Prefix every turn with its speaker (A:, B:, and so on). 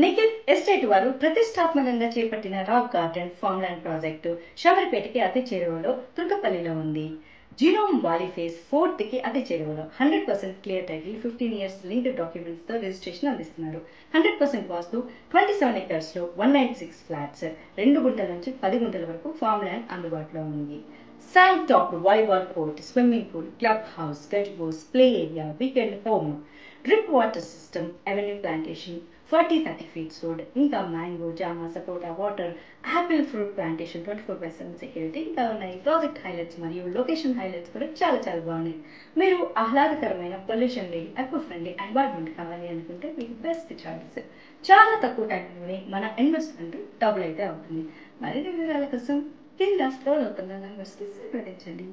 A: Nikhil estate వారు ప్రతిష్టాత్మకంగా చేపట్టిన రాక్ గార్డెన్ ఫార్మ్లాండ్ ప్రాజెక్టు షవర్పేటకి అతి చేరువలో తుర్కపల్లిలో ఉంది. జీనోమ్ వాలీ ఫేజ్ 4కి అతి చేరువలో 100% క్లియర్ టైటిల్ 15 years లింక్డ్ డాక్యుమెంట్స్తో రిజిస్ట్రేషన్ అందిస్తున్నారు. 100% వాస్తు 27 acresలో 196 ఫ్లాట్స్, 2 గుంటల నుంచి 10 గుంటల వరకు ఫార్మ్ ల్యాండ్ అందుబాటులో ఉంది. Sand top volleyball court, swimming pool, club house, guest play area, weekend home, drip water system, avenue plantation, 40-30 feet road, ఇంకా మ్యాంగో, జామ, సపోటా, water, apple fruit plantation, 24/7 security ఇంకా ఉన్నాయి. ప్రాజెక్ట్ హైలైట్స్ మరియు లొకేషన్ హైలైట్స్ కూడా చాలా చాలా బాగున్నాయి. మీరు ఆహ్లాదకరమైన పొల్యూషన్ లేని ఎకో ఫ్రెండ్లీ ఎన్వైర్న్మెంట్ కావాలి అనుకుంటే మీకు బెస్ట్ చాయిస్. చాలా తక్కువ టైంలోనే మన ఇన్వెస్ట్మెంట్ డబుల్ అయితే అవుతుంది. మరిన్ని వివరాల కోసం కింద స్క్రోల్ అవుతున్న నంబర్స్కి సంప్రదించండి.